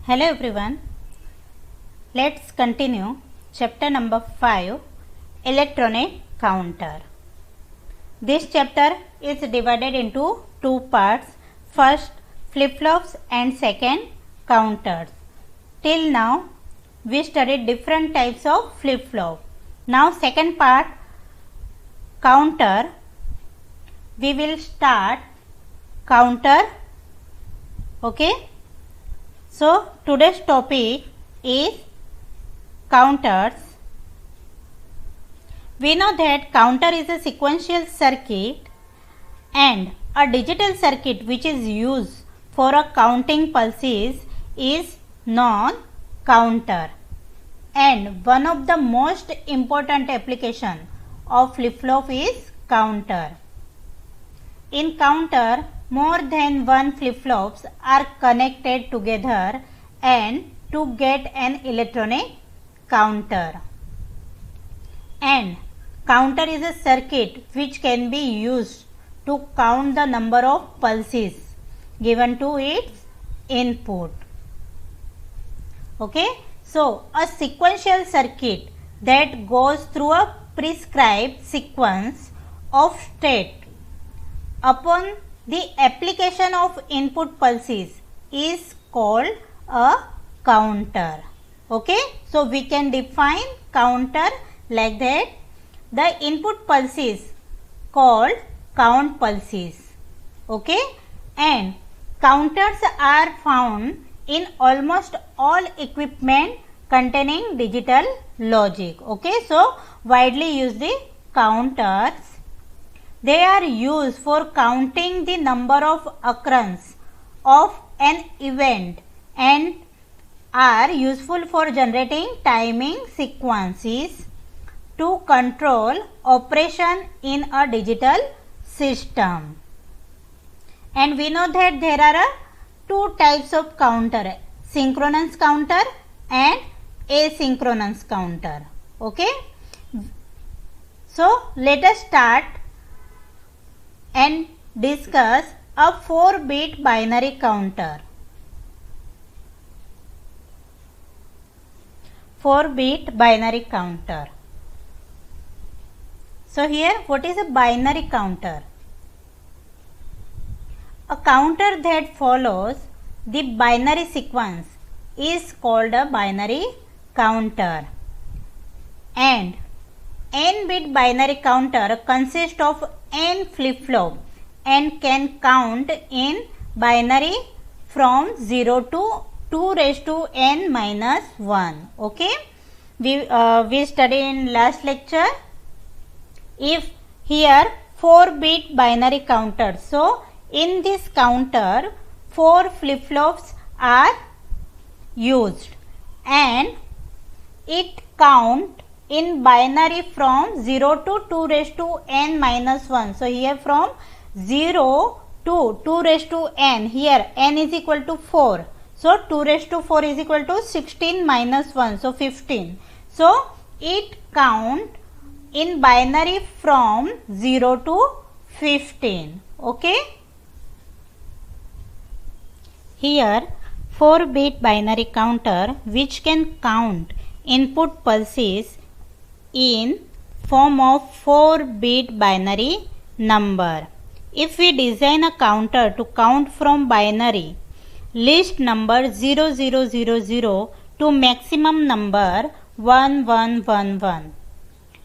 Hello everyone, let's continue chapter number 5, electronic counter. This chapter is divided into two parts, first flip-flops and second counters. Till now we studied different types of flip-flop. Now second part, counter. We will start counter. Okay. So today's topic is counters. We know that counter is a sequential circuit and a digital circuit which is used for a counting pulses is non-counter. And one of the most important application of flip-flop is counter. In counter, more than one flip-flops are connected together and to get an electronic counter. And counter is a circuit which can be used to count the number of pulses given to its input. Okay, so a sequential circuit that goes through a prescribed sequence of state upon the application of input pulses is called a counter. Okay, so we can define counter like that. The input pulses called count pulses. Okay, and counters are found in almost all equipment containing digital logic. Okay, so widely used the counters. They are used for counting the number of occurrence of an event and are useful for generating timing sequences to control operation in a digital system. And we know that there are two types of counter, synchronous counter and asynchronous counter. Okay, so let us start and discuss a 4-bit binary counter. 4-bit binary counter. So here, what is a binary counter? A counter that follows the binary sequence is called a binary counter. And n-bit binary counter consists of n flip-flop and can count in binary from 0 to 2 raised to n minus 1. Okay, we studied in last lecture. If here 4-bit binary counter, so in this counter 4 flip-flops are used and it count in binary from 0 to 2 raised to n minus 1. So here from 0 to 2 raised to n, here n is equal to 4. So 2 raised to 4 is equal to 16 minus 1, so 15. So it count in binary from 0 to 15. Okay. Here 4-bit binary counter which can count input pulses in form of 4-bit binary number. If we design a counter to count from binary least number 0000 to maximum number 1111,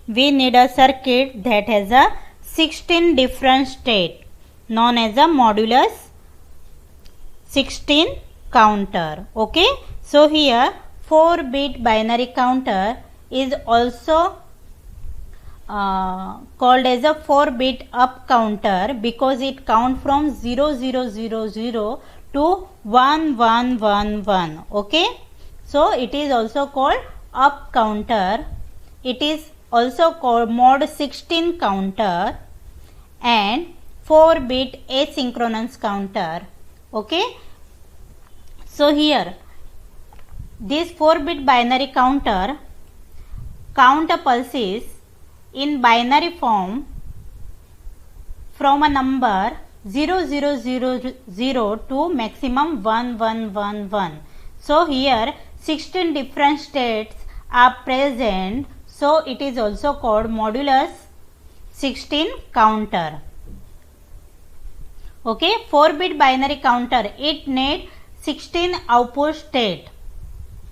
we need a circuit that has a 16 different state known as a modulus 16 counter. Okay, so here 4-bit binary counter is also called as a 4-bit up counter because it count from 0000 to 1111. Okay, so it is also called up counter. It is also called mod 16 counter and 4-bit asynchronous counter. Okay, so here this 4-bit binary counter count a pulses in binary form from a number 0000 to maximum 1111. So here 16 different states are present, so it is also called modulus 16 counter. Okay, 4-bit binary counter, it need 16 output state.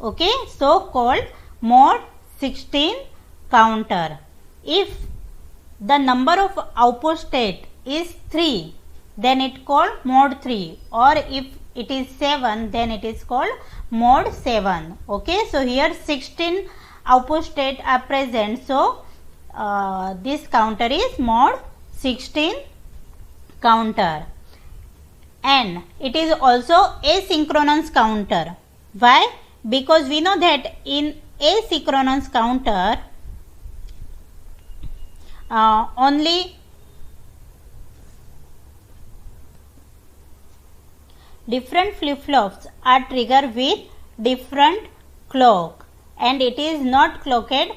Okay, so called mod 16 counter. If the number of output state is 3, then it called mod 3, or if it is 7, then it is called mod 7. Okay, so here 16 output state are present, so this counter is mod 16 counter. And it is also asynchronous counter. Why? Because we know that in asynchronous counter only different flip-flops are triggered with different clock, and it is not clocked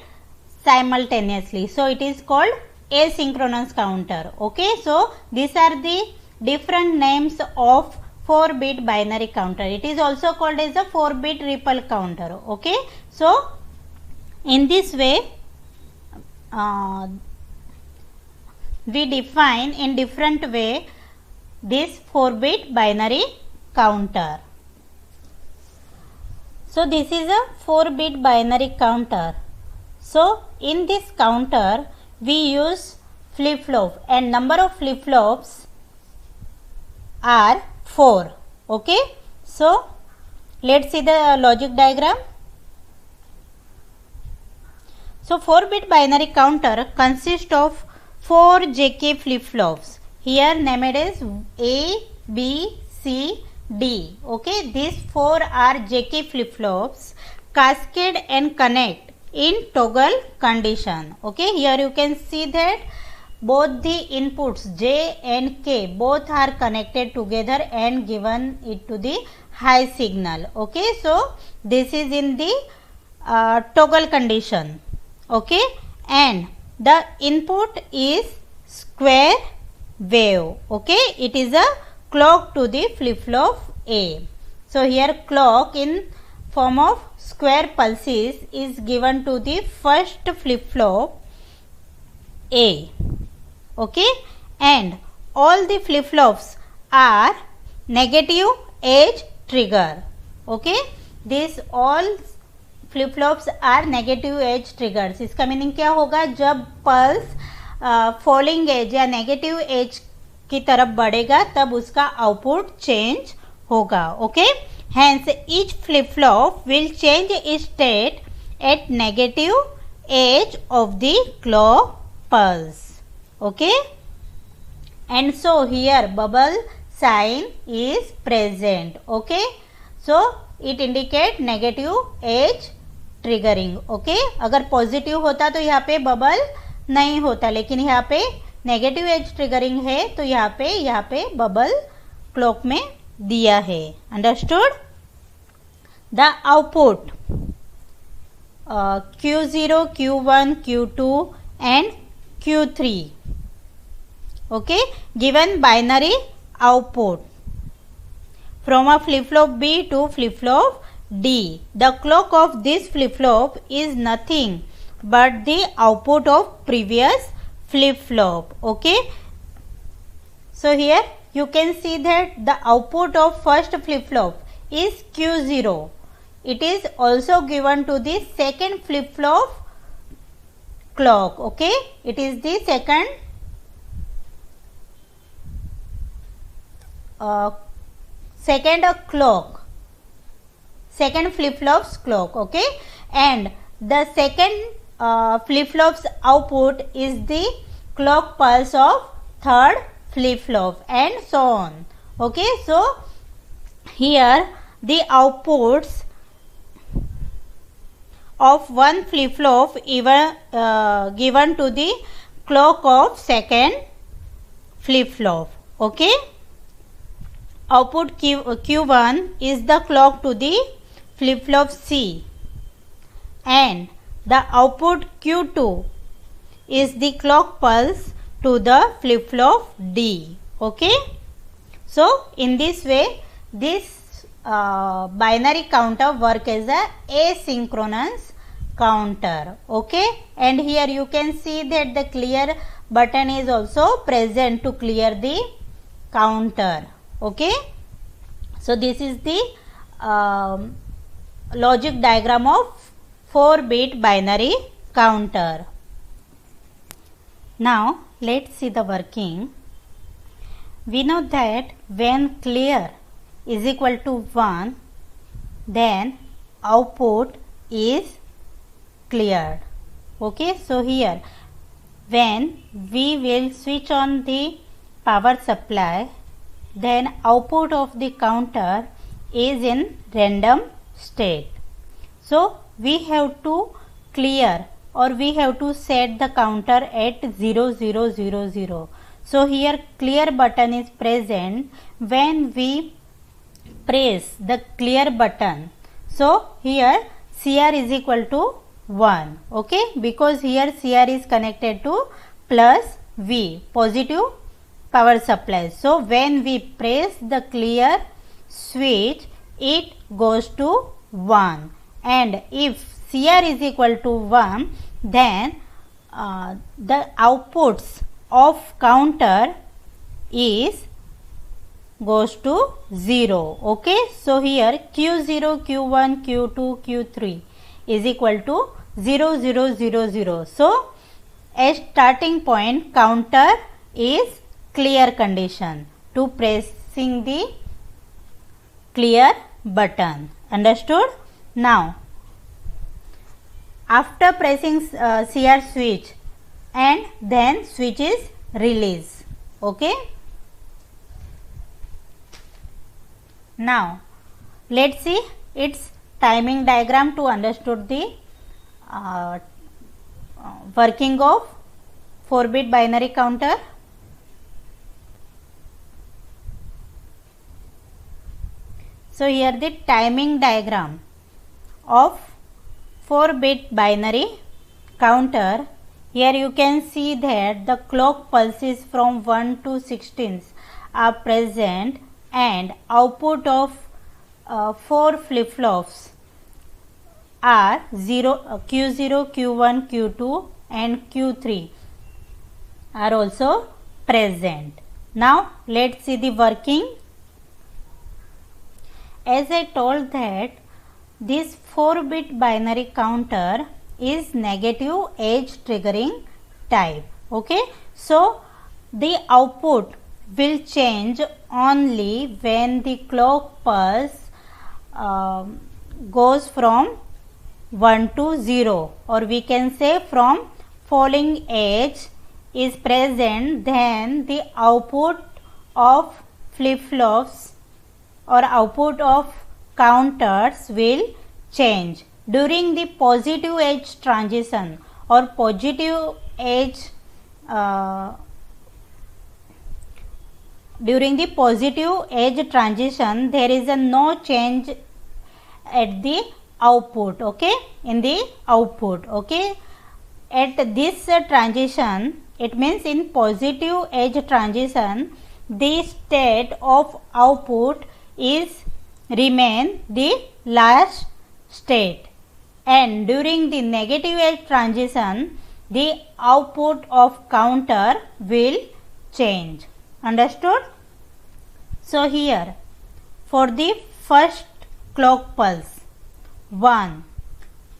simultaneously, so it is called asynchronous counter. Okay, so these are the different names of 4-bit binary counter. It is also called as a 4-bit ripple counter. Okay, so in this way we define in different way this 4-bit binary counter. So this is a 4-bit binary counter. So in this counter we use flip-flop, and number of flip-flops are 4. Okay, so let's see the logic diagram. So 4-bit binary counter consists of 4 JK flip-flops, here named as A, B, C, D. Okay, these 4 are JK flip-flops cascade and connect in toggle condition. Okay, here you can see that both the inputs J and K both are connected together and given it to the high signal. Okay, so this is in the toggle condition. Okay, and the input is square wave. Okay, it is a clock to the flip-flop A. So here clock in form of square pulses is given to the first flip-flop A. Okay, and all the flip-flops are negative edge trigger. Okay, these all flip-flops are negative edge triggers. इसका meaning क्या होगा? जब pulse falling edge या negative as की तरफ बढ़ेगा तब उसका आउटपुट चेंज होगा. Okay, hence each flip-flop will change its state at negative edge of the clock pulse. Okay, and so here bubble sign is present. Okay, so it indicate negative edge triggering. Okay, अगर positive होता तो यहाँ पे bubble नहीं होता, लेकिन यहाँ पे नेगेटिव एज ट्रिगरिंग है तो यहाँ पे बबल क्लॉक में दिया है. Understood? The output Q0, Q1, Q2 and Q3. Okay, given binary output from a flip-flop B to flip-flop D. The clock of this flip-flop is nothing but the output of previous flip-flop. Okay, so here you can see that the output of first flip-flop is Q0. It is also given to the second flip-flop clock. Okay, it is the second clock, second flip-flop's clock. Okay, and the second flip-flop's output is the clock pulse of third flip-flop and so on. Okay, so here the outputs of one flip-flop given to the clock of second flip-flop. Okay, output Q1 is the clock to the flip-flop C, and the output Q2 is the clock pulse to the flip-flop D. Okay, so in this way this binary counter work as a asynchronous counter. Okay, and here you can see that the clear button is also present to clear the counter. Okay, so this is the logic diagram of 4-bit binary counter. Now let's see the working. We know that when clear is equal to 1, then output is cleared. Okay, so here when we will switch on the power supply, then output of the counter is in random state. So we have to clear, or we have to set the counter at 0 0 0 0. So here clear button is present when we press the clear button. So here CR is equal to 1. Okay, because here CR is connected to plus V, positive power supply. So when we press the clear switch, it goes to 1, and if CR is equal to 1, then the outputs of counter is goes to 0. Okay, so here Q0, Q1, Q2, Q3 is equal to 0 0 0 0. So as starting point, counter is clear condition to pressing the clear button. Understood? Now after pressing CR switch, and then switch is released. Okay, now let's see its timing diagram to understood the working of 4-bit binary counter. So here the timing diagram of 4-bit binary counter. Here you can see that the clock pulses from 1 to 16 are present, and output of 4 flip-flops are Q0, Q1, Q2 and Q3 are also present. Now let's see the working. As I told that this 4-bit binary counter is negative edge triggering type. Okay, so the output will change only when the clock pulse goes from 1 to 0, or we can say from falling edge is present, then the output of flip-flops or output of counters will change. During the positive edge transition or positive edge during the positive edge transition, there is a no change at the output. Okay, in the output. Okay, at this transition, it means in positive edge transition, the state of output is remain the last state, and during the negative edge transition, the output of counter will change. Understood? So here for the first clock pulse 1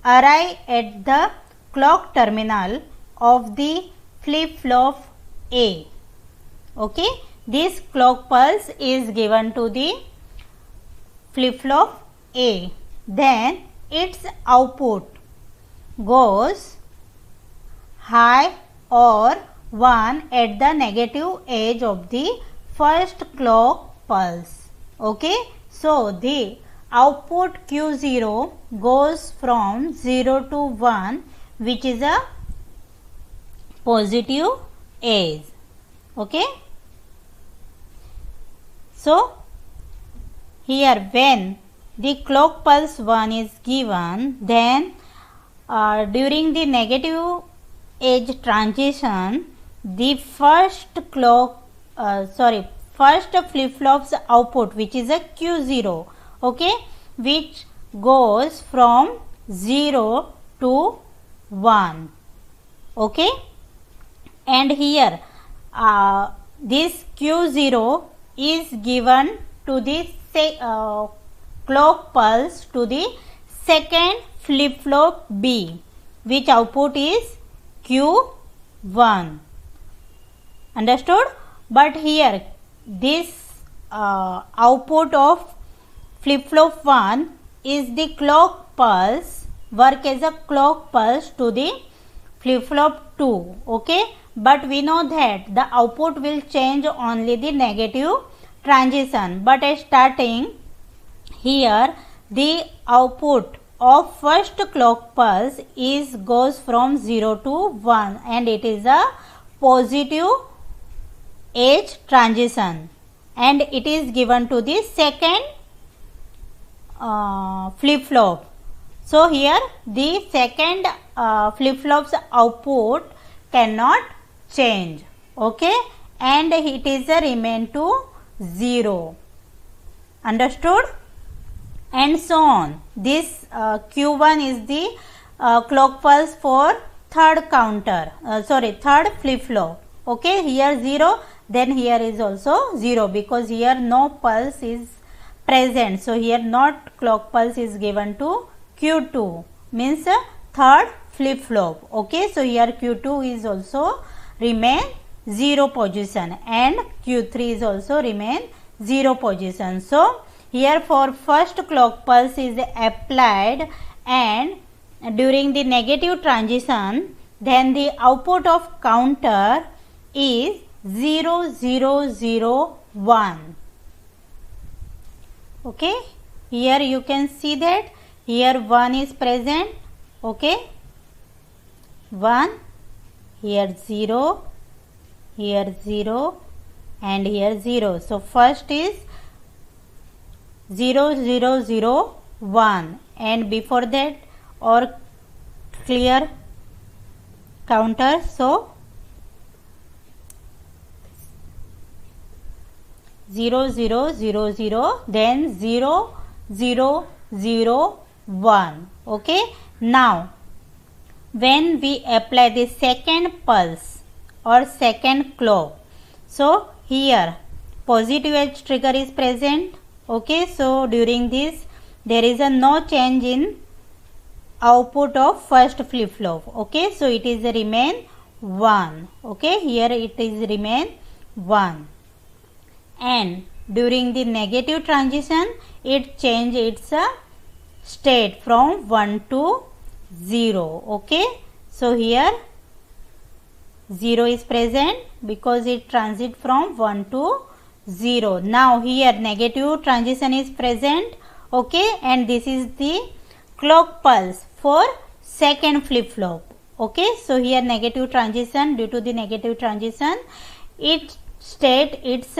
arrive at the clock terminal of the flip-flop A. Okay, this clock pulse is given to the flip-flop A, then its output goes high or 1 at the negative edge of the first clock pulse. Okay, so the output Q0 goes from 0 to 1, which is a positive edge. Okay, so here when the clock pulse 1 is given, then during the negative edge transition, the first flip-flop's output, which is a Q0, okay, which goes from 0 to 1, okay. And here this Q0 is given to the clock pulse to the second flip flop B, which output is Q1. Understood? But here this output of flip flop 1 is the clock pulse, work as a clock pulse to the flip flop 2, okay. But we know that the output will change only the negative transition, but at starting here the output of first clock pulse goes from 0 to 1 and it is a positive edge transition, and it is given to the second flip flop. So here the second flip flop's output cannot change, okay, and it is a remain to 0. Understood? And so on. This Q1 is the clock pulse for third flip flop, okay. Here 0, then here is also 0 because here no pulse is present, so here not clock pulse is given to Q2, means third flip flop, okay. So here Q2 is also remain 0 position and Q3 is also remain 0 position. So here for first clock pulse is applied, and during the negative transition then the output of counter is 0 0 0 1, okay. Here you can see that here 1 is present, okay, 1, here 0, here 0 and here 0. So first is 0 0 0 1, and before that or clear counter, so 0 0 0 0, then 0 0 0 1, okay. Now when we apply the second pulse or second clock, so here positive edge trigger is present, okay. So during this there is a no change in output of first flip flop, okay. So it is remain 1, okay. Here it is remain 1, and during the negative transition it change its state from 1 to 0, okay. So here 0 is present because it transit from 1 to 0. Now here negative transition is present, okay, and this is the clock pulse for second flip flop, okay. So here negative transition, due to the negative transition it state its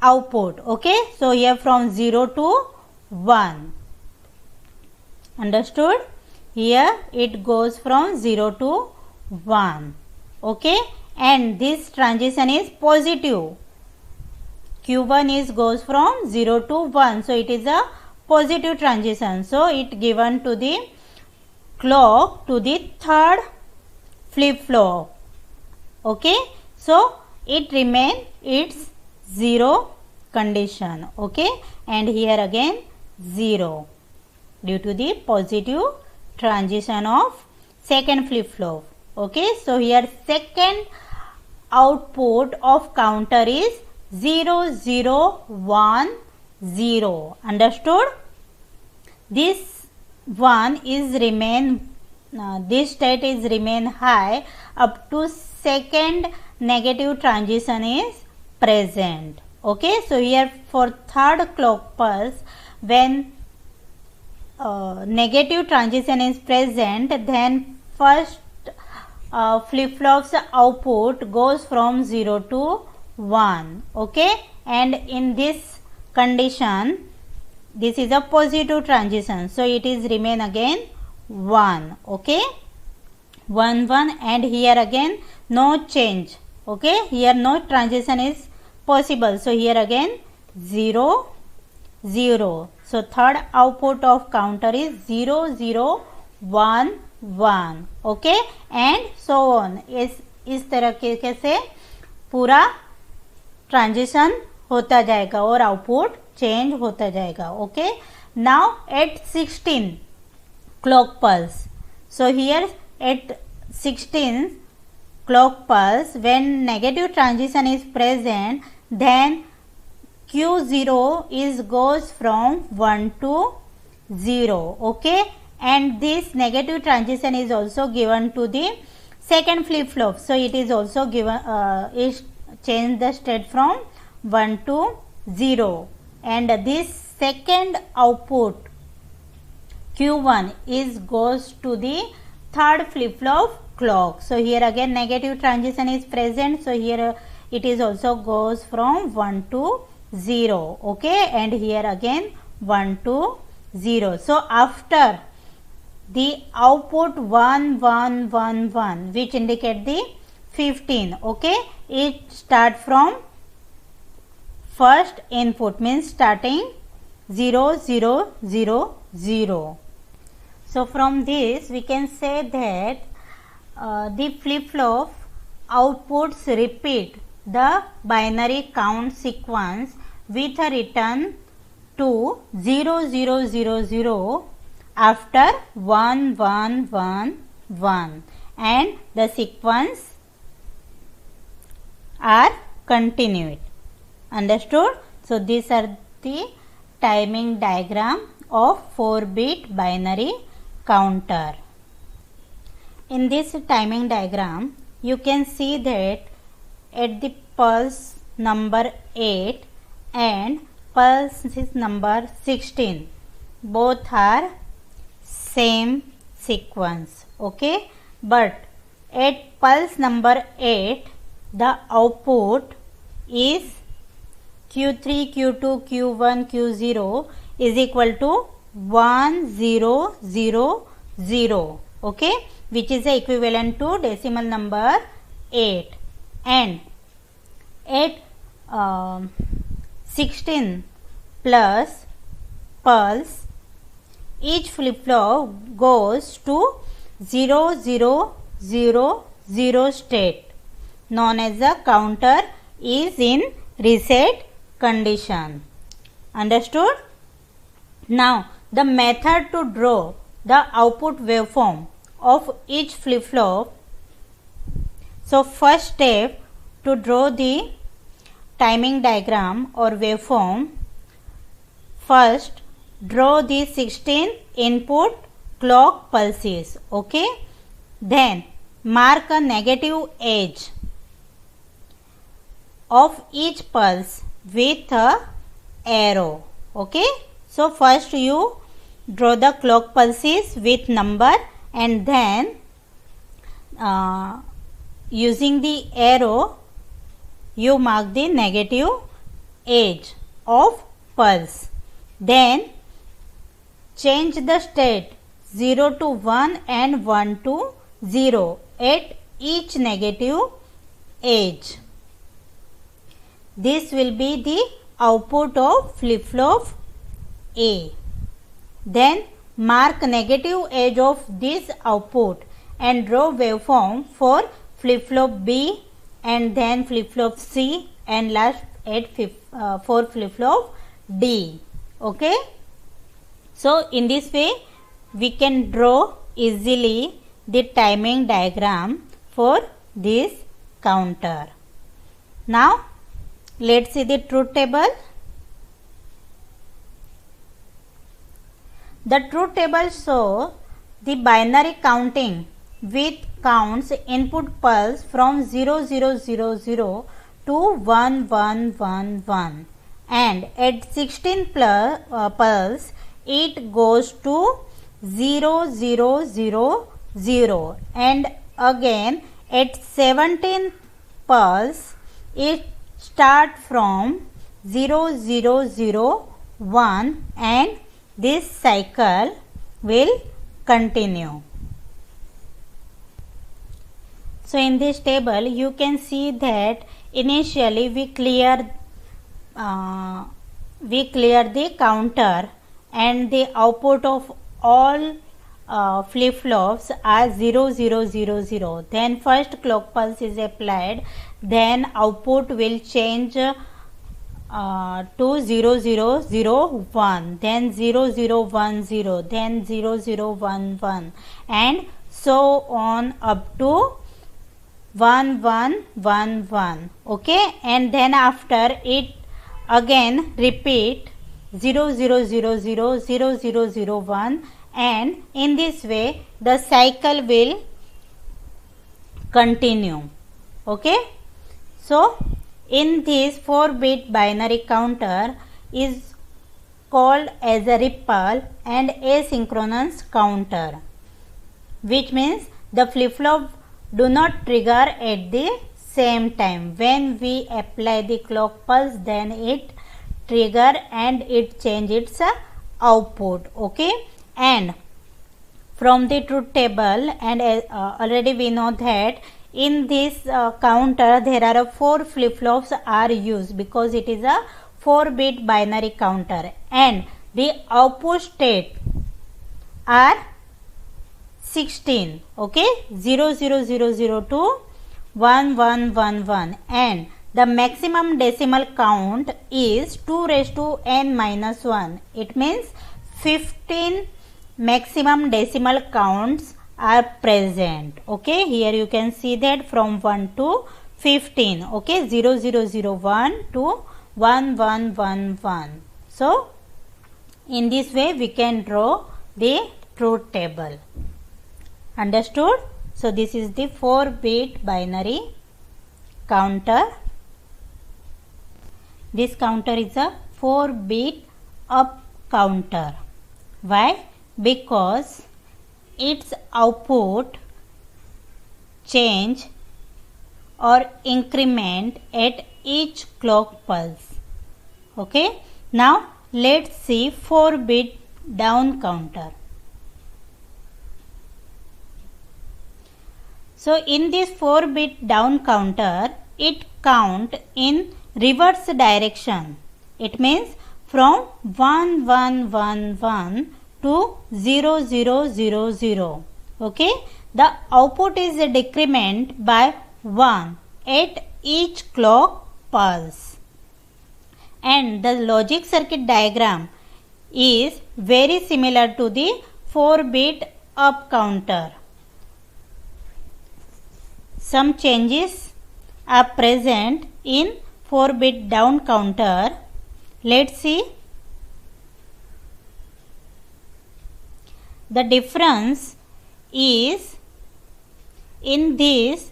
output, okay. So here from 0 to 1. Understood? Here it goes from 0 to 1, okay, and this transition is positive. Q1 goes from 0 to 1, so it is a positive transition, so it given to the clock to the third flip flop, okay. So it remain its 0 condition, okay, and here again 0 due to the positive transition of second flip flop, okay. So here second output of counter is 0 0 1 0. Understood? This one is remain this state is remain high up to second negative transition is present, okay. So here for third clock pulse, when negative transition is present, then first flip flop's output goes from 0 to 1, okay, and in this condition this is a positive transition, so it is remain again 1, okay, 1 1, and here again no change, okay. Here no transition is possible, so here again 0 0. So third output of counter is 0 0 1 1. Okay, and so on. इस तरीके से पूरा transition होता जाएगा और output change होता जाएगा. Okay, now at 16 clock pulse. So here at 16 clock pulse, when negative transition is present, then Q0 goes from 1 to 0. Okay, and this negative transition is also given to the second flip flop. So it is also given is change the state from 1 to 0, and this second output Q1 goes to the third flip flop clock. So here again negative transition is present. So here it is also goes from 1 to 0. Okay, and here again 1 to 0. So after the output 1 1 1 1, which indicate the 15. Okay, it start from first input, means starting 0 0 0 0. So from this we can say that the flip flop outputs repeat the binary count sequence with a return to 0 0 0 0 after 1 1 1 1, and the sequence are continued. Understood? So these are the timing diagram of 4-bit binary counter. In this timing diagram, you can see that at the pulse number 8 and pulse number 16, both are same sequence. Okay, but at pulse number 8, the output is Q3, Q2, Q1, Q0 is equal to 1 0 0 0. Okay, which is equivalent to decimal number 8, and at 16 plus pulse, each flip flop goes to 0 0 0 0 state, known as the counter is in reset condition. Understood? Now the method to draw the output waveform of each flip flop. So first step to draw the timing diagram or waveform, first draw the 16 input clock pulses. Okay, then mark a negative edge of each pulse with a arrow. Okay, so first you draw the clock pulses with number, and then using the arrow you mark the negative edge of pulse. Then change the state 0 to 1 and 1 to 0 at each negative edge. This will be the output of flip flop A. Then mark negative edge of this output and draw waveform for flip flop B, and then flip flop C, and last at for flip flop D. Okay, so in this way we can draw easily the timing diagram for this counter. Now let's see the truth table. The truth table shows the binary counting with counts input pulse from 0 0 0 0 to 1 1 1 1, and at 16 pulse it goes to 0 0 0 0, and again at 17 pulse it start from 0 0 0 1, and this cycle will continue. So in this table you can see that initially we clear we clear the counter and the output of all flip-flops are 0 0 0 0. Then first clock pulse is applied, then output will change to 0 0 0 1, then 0 0 1 0, then 0 0 1 1, and so on up to 1 1 1 1. Okay, and then after it again repeat 0 0 0 0 0 0 0 1, and in this way the cycle will continue. Okay, so in this 4-bit binary counter is called as a ripple and asynchronous counter, which means the flip-flop do not trigger at the same time. When we apply the clock pulse, then it trigger and it change its output. Okay, and from the truth table, and already we know that in this counter there are 4 flip-flops are used because it is a 4-bit binary counter, and the output state are 16. Okay, 0 0 0 0 to 1 1 1 1, and the maximum decimal count is 2 raised to n minus 1. It means 15 maximum decimal counts are present. Okay, here you can see that from 1 to 15. Okay, 0 0 0 1 to 1 1 1 1. So in this way we can draw the truth table. Understood? So this is the 4-bit binary counter. This counter is a 4-bit up counter. Why? Because its output change or increment at each clock pulse. Okay, now let's see 4-bit down counter. So in this 4-bit down counter, it count in reverse direction. It means from 1 1 1 1 to 0 0 0 0. Okay, the output is a decrement by 1 at each clock pulse, and the logic circuit diagram is very similar to the 4-bit up counter. Some changes are present in 4-bit down counter. Let's see. The difference is in this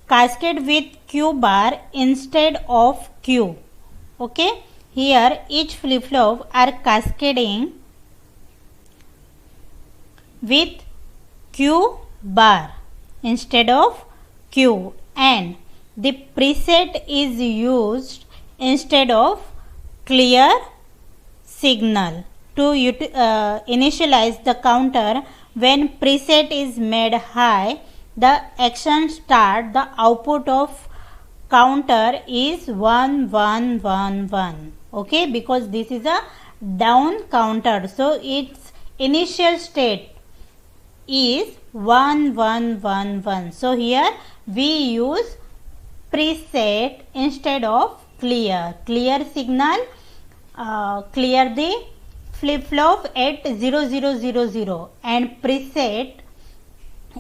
cascade with Q bar instead of Q. Okay, here each flip-flop are cascading with Q bar instead of Q, and the preset is used instead of clear signal to initialize the counter. When preset is made high, the action start, the output of counter is 1 1 1 1. Okay, because this is a down counter, so its initial state is 1 1 1 1. So here we use preset instead of clear signal. Clear the flip-flop at 0 0 0 0, and preset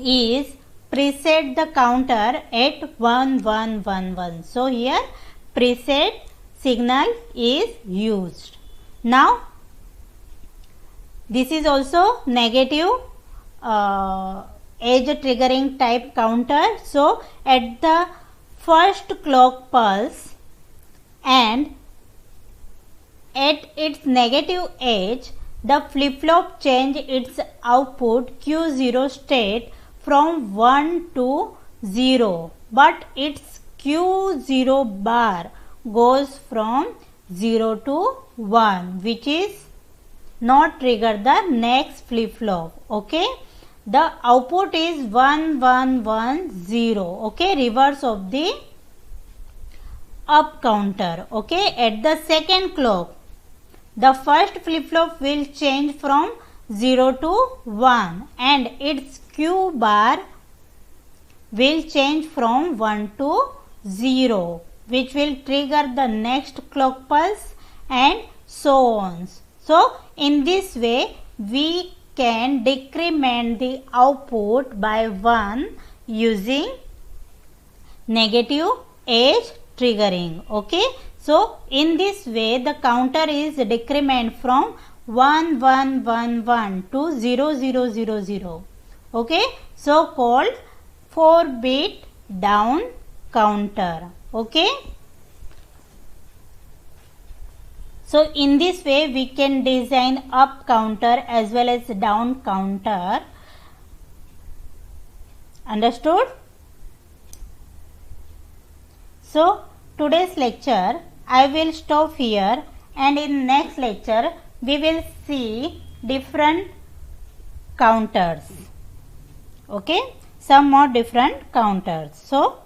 is preset the counter at 1 1 1 1. So here preset signal is used. Now this is also negative edge triggering type counter. So at the first clock pulse and at its negative edge, the flip-flop change its output Q0 state from 1 to 0, but its Q0 bar goes from 0 to 1, which is not trigger the next flip-flop. Okay, the output is 1 1 1 0. Okay, reverse of the up counter. Okay, at the second clock, the first flip-flop will change from 0 to 1 and its Q bar will change from 1 to 0, which will trigger the next clock pulse and so on. So, in this way, we can decrement the output by 1 using negative edge triggering. Okay, so in this way the counter is decrement from 1 1 1 1 to 0 0 0 0. Okay, so called 4-bit down counter. Okay, so in this way we can design up counter as well as down counter. Understood? So today's lecture I will stop here, and in next lecture we will see different counters. Okay, some more different counters. So